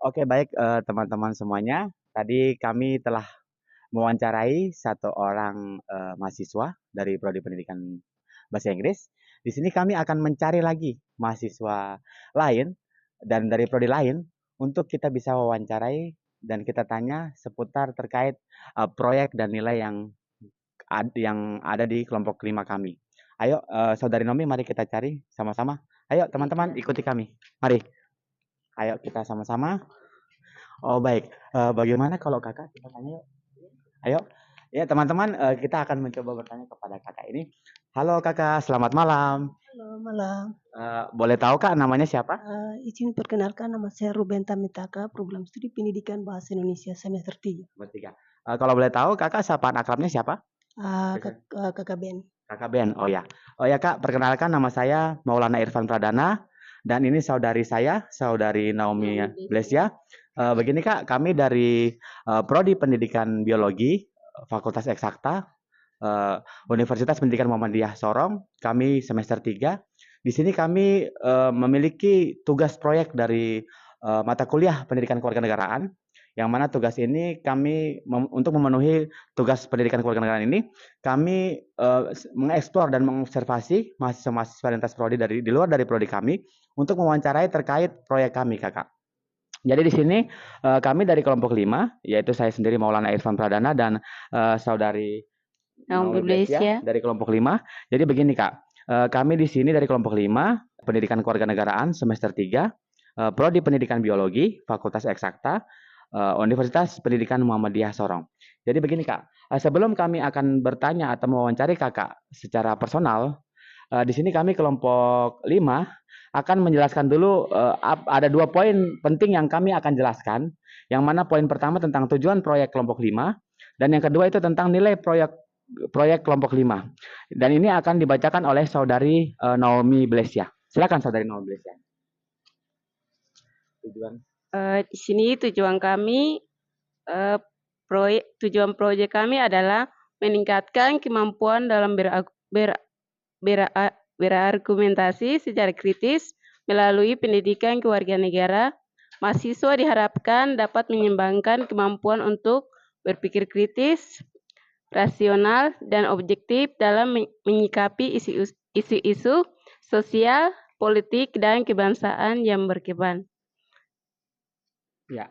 Oke, baik teman-teman semuanya. Tadi kami telah mewawancarai satu orang mahasiswa dari Prodi Pendidikan Bahasa Inggris. Di sini kami akan mencari lagi mahasiswa lain dan dari prodi lain untuk kita bisa wawancarai dan kita tanya seputar terkait proyek dan nilai yang ada di kelompok 5 kami. Ayo, Saudari Nomi, mari kita cari sama-sama. Ayo, teman-teman, ikuti kami. Mari, ayo kita sama-sama. Oh baik, bagaimana kalau kakak kita tanya yuk? Ayo, ya teman-teman, kita akan mencoba bertanya kepada kakak ini. Halo kakak, selamat malam. Halo, malam. Boleh tahu kak namanya siapa? Izin perkenalkan nama saya Ruben Tamitaka, program studi pendidikan bahasa Indonesia semester 3. Bertiga. Kalau boleh tahu kakak sapaan akrabnya siapa? Kakak Ben. Kakak Ben, oh ya. Oh ya kak, perkenalkan nama saya Maulana Irfan Pradana. Dan ini saudari saya, saudari Naomi Blesya. Begini kak, kami dari Prodi Pendidikan Biologi, Fakultas Eksakta, Universitas Pendidikan Muhammadiyah Sorong. Kami semester 3. Di sini kami memiliki tugas proyek dari mata kuliah Pendidikan Kewarganegaraan, yang mana tugas ini kami untuk memenuhi tugas pendidikan kewarganegaraan ini, kami mengeksplor dan mengobservasi mahasiswa-mahasiswa lintas prodi di luar dari prodi kami untuk mewawancarai terkait proyek kami, kakak. Jadi di sini kami dari kelompok 5, yaitu saya sendiri Maulana Irfan Pradana dan saudari Naomi Blesya dari kelompok 5. Jadi begini kak, kami di sini dari kelompok 5, pendidikan kewarganegaraan semester 3, prodi pendidikan biologi, Fakultas Eksakta, Universitas Pendidikan Muhammadiyah Sorong. Jadi begini kak, sebelum kami akan bertanya atau mewawancari kakak secara personal, di sini kami kelompok 5 akan menjelaskan dulu ada 2 poin penting yang kami akan jelaskan. Yang mana poin pertama tentang tujuan proyek kelompok 5 dan yang kedua itu tentang nilai proyek kelompok 5. Dan ini akan dibacakan oleh saudari Naomi Blesya. Silakan saudari Naomi Blesya. Tujuan Di sini tujuan proyek kami adalah meningkatkan kemampuan dalam berargumentasi secara kritis melalui pendidikan kewarganegaraan. Mahasiswa diharapkan dapat mengembangkan kemampuan untuk berpikir kritis, rasional, dan objektif dalam menyikapi isu-isu sosial, politik, dan kebangsaan yang berkembang. Ya,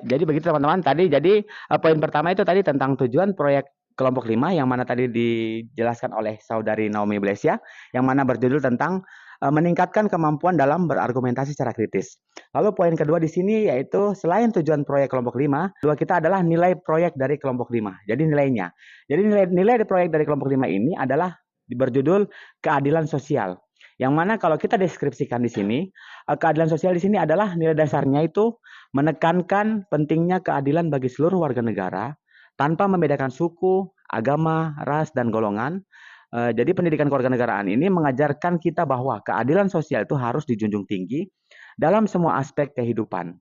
jadi begitu teman-teman. Jadi poin pertama itu tadi tentang tujuan proyek kelompok 5 yang mana tadi dijelaskan oleh saudari Naomi Blesya, yang mana berjudul tentang meningkatkan kemampuan dalam berargumentasi secara kritis. Lalu poin kedua di sini yaitu selain tujuan proyek kelompok 5, kedua kita adalah nilai proyek dari kelompok 5. Jadi nilainya. Jadi nilai proyek dari kelompok 5 ini adalah berjudul keadilan sosial. Yang mana kalau kita deskripsikan di sini, keadilan sosial di sini adalah nilai dasarnya itu menekankan pentingnya keadilan bagi seluruh warga negara tanpa membedakan suku, agama, ras, dan golongan. Jadi pendidikan kewarganegaraan ini mengajarkan kita bahwa keadilan sosial itu harus dijunjung tinggi dalam semua aspek kehidupan.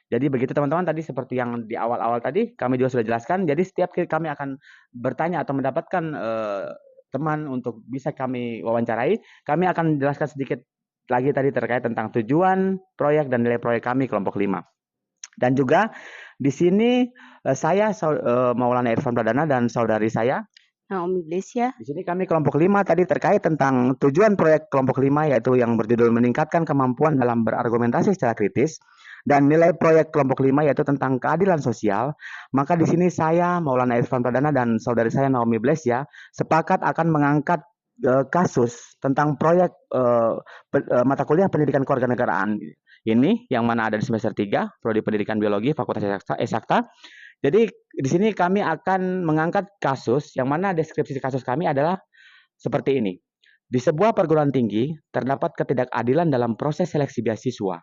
Jadi begitu teman-teman, tadi seperti yang di awal-awal tadi kami juga sudah jelaskan. Jadi setiap kami akan bertanya atau mendapatkan teman untuk bisa kami wawancarai, kami akan jelaskan sedikit lagi tadi terkait tentang tujuan proyek dan nilai proyek kami kelompok 5. Dan juga di sini saya Maulana Irfan Pradana dan saudari saya Naomi Blesya. Di sini kami kelompok 5 tadi terkait tentang tujuan proyek kelompok 5 yaitu yang berjudul meningkatkan kemampuan dalam berargumentasi secara kritis dan nilai proyek kelompok 5 yaitu tentang keadilan sosial. Maka di sini saya Maulana Irfan Pradana dan saudari saya Naomi Blesya sepakat akan mengangkat kasus tentang proyek mata kuliah pendidikan kewarganegaraan ini yang mana ada di semester 3 prodi pendidikan biologi Fakultas Eksakta. Jadi di sini kami akan mengangkat kasus yang mana deskripsi kasus kami adalah seperti ini. Di sebuah perguruan tinggi terdapat ketidakadilan dalam proses seleksi beasiswa.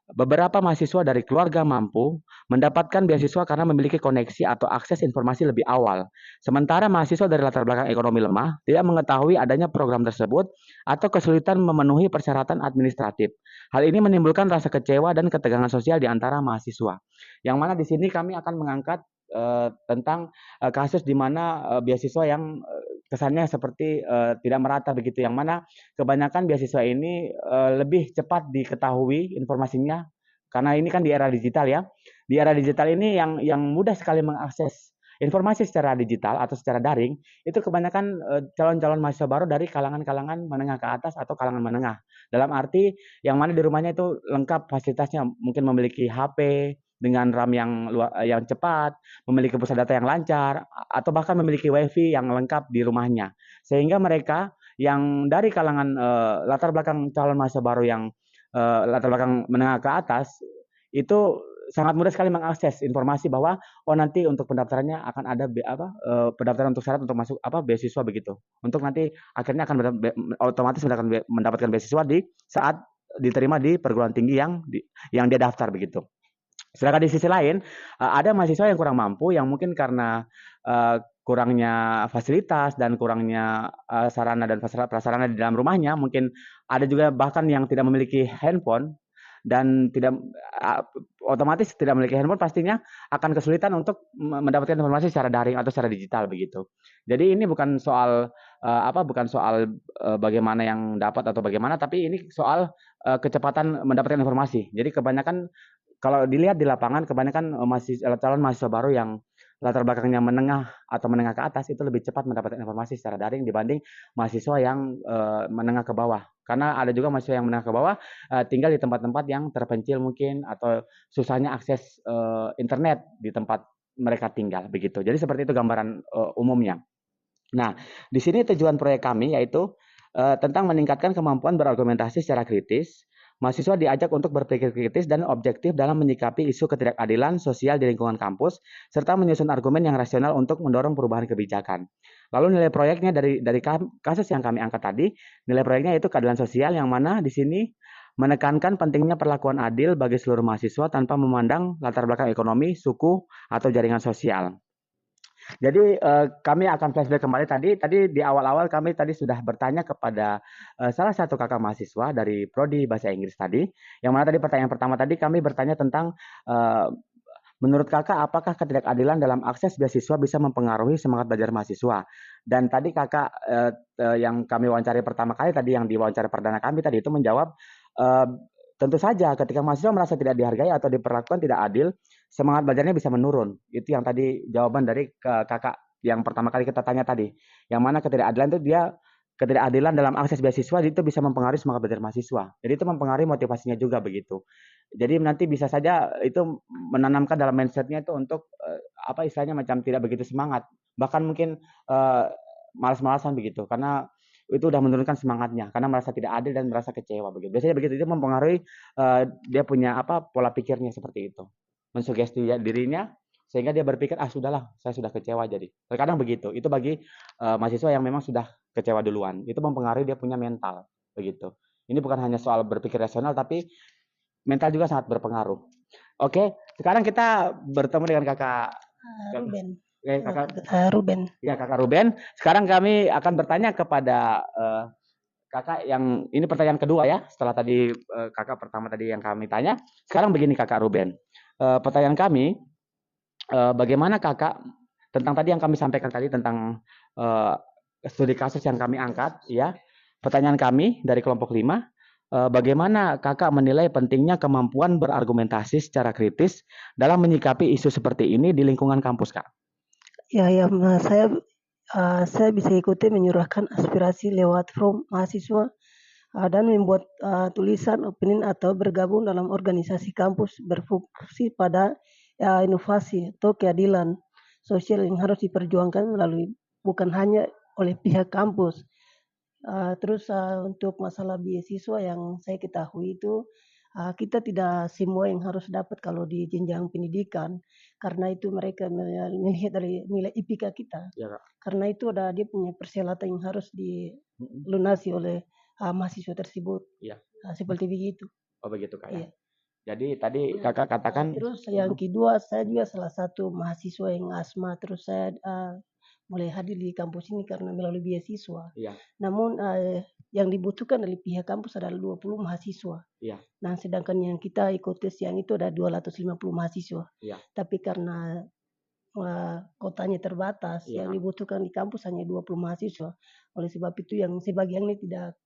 Beberapa mahasiswa dari keluarga mampu mendapatkan beasiswa karena memiliki koneksi atau akses informasi lebih awal. Sementara mahasiswa dari latar belakang ekonomi lemah tidak mengetahui adanya program tersebut atau kesulitan memenuhi persyaratan administratif. Hal ini menimbulkan rasa kecewa dan ketegangan sosial di antara mahasiswa. Yang mana di sini kami akan mengangkat tentang kasus di mana beasiswa yang kesannya seperti tidak merata begitu, yang mana kebanyakan beasiswa ini lebih cepat diketahui informasinya karena ini kan di era digital ya. Di era digital ini yang mudah sekali mengakses informasi secara digital atau secara daring, itu kebanyakan calon-calon mahasiswa baru dari kalangan-kalangan menengah ke atas atau kalangan menengah. Dalam arti yang mana di rumahnya itu lengkap fasilitasnya, mungkin memiliki HP dengan RAM yang cepat, memiliki pusat data yang lancar, atau bahkan memiliki WiFi yang lengkap di rumahnya. Sehingga mereka yang dari kalangan latar belakang calon mahasiswa baru yang latar belakang menengah ke atas itu sangat mudah sekali mengakses informasi bahwa oh nanti untuk pendaftarannya akan ada pendaftaran untuk syarat untuk masuk beasiswa begitu. Untuk nanti akhirnya akan otomatis mendapatkan beasiswa di saat diterima di perguruan tinggi yang dia daftar begitu. Sedangkan di sisi lain ada mahasiswa yang kurang mampu yang mungkin karena kurangnya fasilitas dan kurangnya sarana dan prasarana di dalam rumahnya, mungkin ada juga bahkan yang tidak memiliki handphone dan tidak otomatis tidak memiliki handphone pastinya akan kesulitan untuk mendapatkan informasi secara daring atau secara digital begitu. Jadi ini bukan soal bagaimana yang dapat atau bagaimana, tapi ini soal kecepatan mendapatkan informasi. Jadi kebanyakan kalau dilihat di lapangan kebanyakan calon mahasiswa baru yang latar belakangnya menengah atau menengah ke atas itu lebih cepat mendapatkan informasi secara daring dibanding mahasiswa yang menengah ke bawah. Karena ada juga mahasiswa yang menengah ke bawah tinggal di tempat-tempat yang terpencil mungkin atau susahnya akses internet di tempat mereka tinggal begitu. Jadi seperti itu gambaran umumnya. Nah, di sini tujuan proyek kami yaitu tentang meningkatkan kemampuan berargumentasi secara kritis. Mahasiswa diajak untuk berpikir kritis dan objektif dalam menyikapi isu ketidakadilan sosial di lingkungan kampus, serta menyusun argumen yang rasional untuk mendorong perubahan kebijakan. Lalu nilai proyeknya dari kasus yang kami angkat tadi, nilai proyeknya itu keadilan sosial yang mana di sini menekankan pentingnya perlakuan adil bagi seluruh mahasiswa tanpa memandang latar belakang ekonomi, suku, atau jaringan sosial. Jadi kami akan flashback kembali tadi di awal-awal kami tadi sudah bertanya kepada salah satu kakak mahasiswa dari prodi bahasa Inggris tadi, yang mana tadi pertanyaan pertama tadi kami bertanya tentang menurut kakak apakah ketidakadilan dalam akses beasiswa bisa mempengaruhi semangat belajar mahasiswa? Dan tadi kakak yang kami wawancari pertama kali tadi yang diwawancara perdana kami tadi itu menjawab tentu saja ketika mahasiswa merasa tidak dihargai atau diperlakukan tidak adil, semangat belajarnya bisa menurun. Itu yang tadi jawaban dari kakak yang pertama kali kita tanya tadi. Yang mana ketidakadilan dalam akses beasiswa itu bisa mempengaruhi semangat belajar mahasiswa. Jadi itu mempengaruhi motivasinya juga begitu. Jadi nanti bisa saja itu menanamkan dalam mindsetnya itu untuk istilahnya macam tidak begitu semangat. Bahkan mungkin malas-malasan begitu. Karena itu udah menurunkan semangatnya karena merasa tidak adil dan merasa kecewa begitu. Biasanya begitu itu mempengaruhi dia punya pola pikirnya seperti itu. Mensugesti dirinya sehingga dia berpikir sudahlah saya sudah kecewa jadi. Terkadang begitu. Itu bagi mahasiswa yang memang sudah kecewa duluan. Itu mempengaruhi dia punya mental begitu. Ini bukan hanya soal berpikir rasional tapi mental juga sangat berpengaruh. Oke, sekarang kita bertemu dengan kakak Ruben. kakak Ruben. Ya, kakak Ruben. Sekarang kami akan bertanya kepada kakak yang ini pertanyaan kedua ya. Setelah tadi kakak pertama tadi yang kami tanya. Sekarang begini kakak Ruben. Pertanyaan kami, bagaimana kakak tentang tadi yang kami sampaikan tadi tentang studi kasus yang kami angkat, ya. Pertanyaan kami dari kelompok 5, bagaimana kakak menilai pentingnya kemampuan berargumentasi secara kritis dalam menyikapi isu seperti ini di lingkungan kampus, Kak? Ya, saya bisa ikuti menyuarakan aspirasi lewat forum mahasiswa dan membuat tulisan, opini atau bergabung dalam organisasi kampus berfungsi pada inovasi atau keadilan sosial yang harus diperjuangkan melalui bukan hanya oleh pihak kampus. Terus untuk masalah beasiswa yang saya ketahui itu kita tidak semua yang harus dapat kalau di jenjang pendidikan karena itu mereka melihat dari nilai IPK kita. Ya, Kak. Karena itu ada dia punya persyaratan yang harus dilunasi oleh mahasiswa tersebut. Iya. Seperti begitu. Oh begitu Kak ya. Iya. Jadi tadi kakak katakan. Terus yang kedua saya juga salah satu mahasiswa yang asma terus saya mulai hadir di kampus ini karena melalui beasiswa. Iya. Namun yang dibutuhkan dari pihak kampus adalah 20 mahasiswa. Iya. Nah, sedangkan yang kita ikut tes yang itu ada 250 mahasiswa. Iya. Tapi karena kotanya terbatas, Iya. yang dibutuhkan di kampus hanya 20 mahasiswa. Oleh sebab itu yang sebagian ini tidak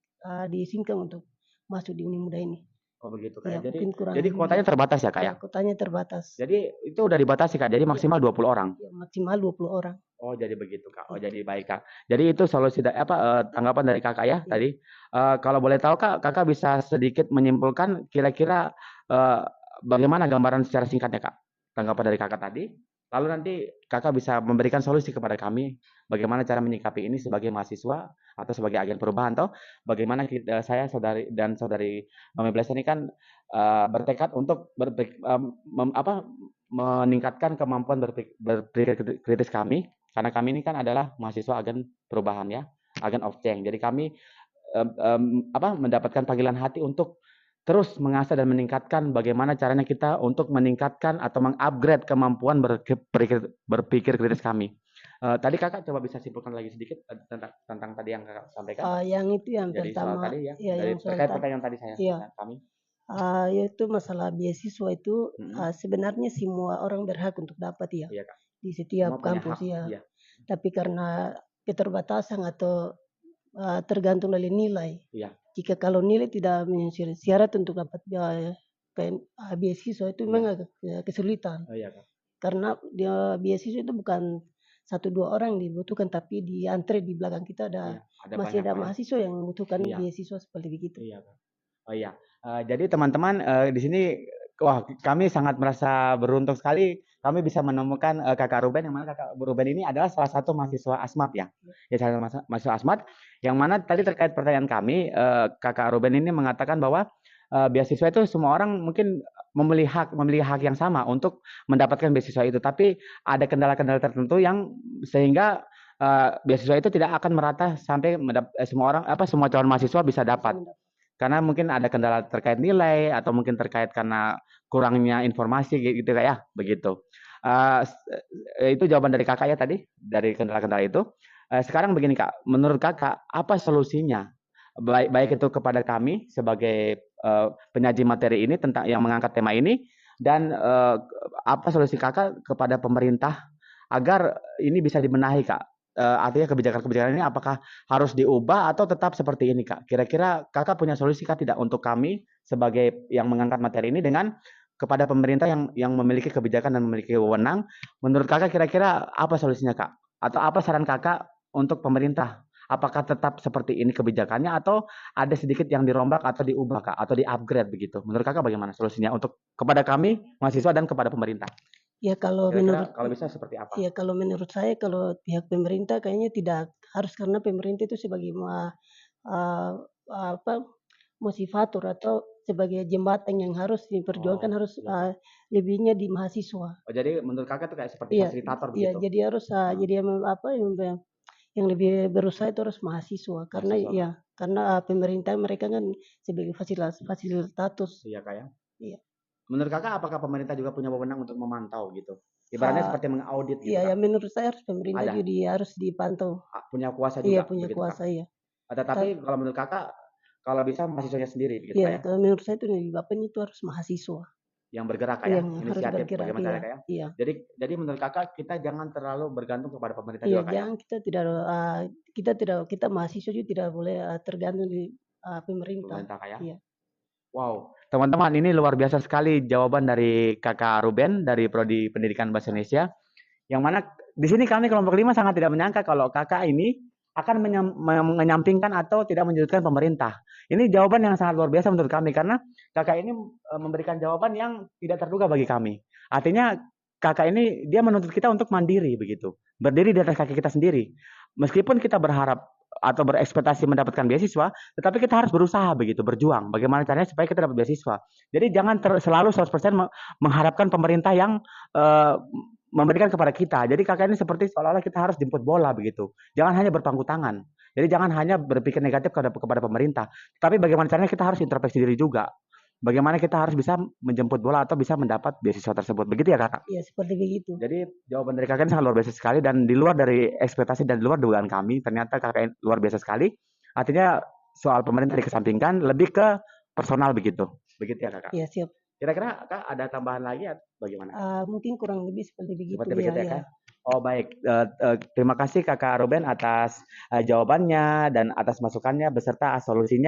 diizinkan untuk masuk di Uni Muda ini. Oh begitu Ya, Kak. mungkin kurang Jadi kuotanya terbatas ya Kak ya? kotanya terbatas. Jadi itu udah dibatasi Kak. Jadi maksimal 20 orang. Ya, maksimal 20 orang. Oh jadi begitu Kak. Oh Itu. jadi baik Kak. Jadi itu solusi tanggapan dari Kakak ya Iya. tadi. Kalau boleh tahu Kak, Kakak bisa sedikit menyimpulkan kira-kira eh, bagaimana gambaran secara singkatnya Kak? Tanggapan dari Kakak tadi. Lalu nanti Kakak bisa memberikan solusi kepada kami bagaimana cara menyikapi ini sebagai mahasiswa atau sebagai agen perubahan toh bagaimana saya saudari dan saudari Mami Blesa ini kan bertekad untuk meningkatkan kemampuan berpikir kritis kami karena kami ini kan adalah mahasiswa agen perubahan ya, agen of change. Jadi kami mendapatkan panggilan hati untuk terus mengasah dan meningkatkan bagaimana caranya kita untuk meningkatkan atau mengupgrade kemampuan berpikir kritis kami. Tadi Kakak coba bisa simpulkan lagi sedikit tentang tadi yang Kakak sampaikan. Yang itu yang Jadi soal pertama, tadi ya, ya dari yang soal terkait tadi, pertanyaan tadi ya, kami. yaitu masalah beasiswa itu sebenarnya semua orang berhak untuk dapat ya Iya Kak. di setiap Semua punya kampus hak. ya. Iya. Tapi karena keterbatasan atau tergantung dari nilai. Iya. Jika kalau nilai tidak memenuhi syarat untuk dapat beasiswa itu memang agak kesulitan. Oh iya Kak. Karena beasiswa itu bukan 1-2 orang dibutuhkan, tapi di antre di belakang kita Iya, ada masih banyak ada Kak ya. mahasiswa yang membutuhkan Iya. beasiswa seperti begitu. Iya Kak. Oh iya. Jadi teman-teman di sini wah kami sangat merasa beruntung sekali kami bisa menemukan Kakak Ruben yang mana Kakak Ruben ini adalah salah satu mahasiswa ASMAT ya. Ya salah satu mahasiswa ASMAT yang mana tadi terkait pertanyaan kami Kakak Ruben ini mengatakan bahwa beasiswa itu semua orang mungkin memiliki hak yang sama untuk mendapatkan beasiswa itu, tapi ada kendala-kendala tertentu yang sehingga beasiswa itu tidak akan merata sampai semua calon mahasiswa bisa dapat. Karena mungkin ada kendala terkait nilai atau mungkin terkait karena kurangnya informasi gitu Kak ya, begitu. Itu jawaban dari Kakak ya tadi dari kendala-kendala itu. Sekarang begini Kak, menurut Kakak apa solusinya? Baik itu kepada kami sebagai penyaji materi ini tentang yang mengangkat tema ini dan apa solusi Kakak kepada pemerintah agar ini bisa dibenahi Kak? Artinya kebijakan-kebijakan ini apakah harus diubah atau tetap seperti ini Kak? Kira-kira Kakak punya solusi Kak tidak untuk kami sebagai yang mengangkat materi ini dengan kepada pemerintah yang memiliki kebijakan dan memiliki wewenang? Menurut Kakak kira-kira apa solusinya Kak? Atau apa saran Kakak untuk pemerintah? Apakah tetap seperti ini kebijakannya atau ada sedikit yang dirombak atau diubah Kak atau di-upgrade begitu? Menurut Kakak bagaimana solusinya untuk kepada kami mahasiswa dan kepada pemerintah? Ya kalau Kira-kira kalau bisa seperti apa? ya kalau menurut saya kalau pihak pemerintah kayaknya tidak harus karena pemerintah itu sebagai motivator atau sebagai jembatan yang harus diperjuangkan harus lebihnya di mahasiswa. Oh, jadi menurut Kakak itu kayak seperti Iya, fasilitator iya begitu? jadi harus jadi yang lebih berusaha itu harus mahasiswa karena Mahasiswa. karena pemerintah mereka kan sebagai fasilitator. Iya Kak ya? Iya. Menurut Kakak apakah pemerintah juga punya wewenang untuk memantau gitu? Ibaratnya seperti mengaudit gitu Iya, ya Kak? menurut saya harus pemerintah Ada? juga harus dipantau. Punya kuasa Iya, juga punya begitu Kak? kuasa iya. Tetapi kalau menurut Kakak kalau bisa mahasiswanya sendiri begitu Kak Iya, ya? kalau menurut saya itu lebih bapak itu harus mahasiswa. Yang bergerak Kak ya? Yang harus Inisiatif bergerak, bagaimana caranya Kak ya? iya. Jadi menurut Kakak kita jangan terlalu bergantung kepada pemerintah Iya, juga Kak ya? jangan kita mahasiswa juga tidak boleh tergantung di pemerintah. Pemerintah Kak ya? Iya. Wow, teman-teman ini luar biasa sekali jawaban dari Kakak Ruben dari Prodi Pendidikan Bahasa Indonesia. Yang mana di sini kami kelompok 5 sangat tidak menyangka kalau Kakak ini akan menyampingkan atau tidak menyudutkan pemerintah. Ini jawaban yang sangat luar biasa menurut kami karena Kakak ini memberikan jawaban yang tidak terduga bagi kami. Artinya Kakak ini dia menuntut kita untuk mandiri begitu. Berdiri di atas kaki kita sendiri. Meskipun kita berharap atau berekspektasi mendapatkan beasiswa, tetapi kita harus berusaha begitu, berjuang. Bagaimana caranya supaya kita dapat beasiswa. Jadi jangan selalu 100% mengharapkan pemerintah yang memberikan kepada kita. Jadi Kakak ini seperti seolah-olah kita harus jemput bola begitu. Jangan hanya berpangku tangan. Jadi jangan hanya berpikir negatif kepada pemerintah. Tapi bagaimana caranya kita harus introspeksi diri juga. Bagaimana kita harus bisa menjemput bola atau bisa mendapat beasiswa tersebut. Begitu ya Kakak? Iya, seperti begitu. Jadi jawaban dari Kakak ini sangat luar biasa sekali dan di luar dari ekspektasi dan di luar dugaan kami. Ternyata Kakak ini luar biasa sekali. Artinya soal pemerintah dikesampingkan lebih ke personal begitu. Begitu ya Kakak? Iya, siap. Kira-kira Kak ada tambahan lagi atau bagaimana? Mungkin kurang lebih seperti begitu. Seperti begitu ya Iya. Kak? Oh baik, terima kasih Kakak Ruben atas jawabannya dan atas masukannya beserta solusinya.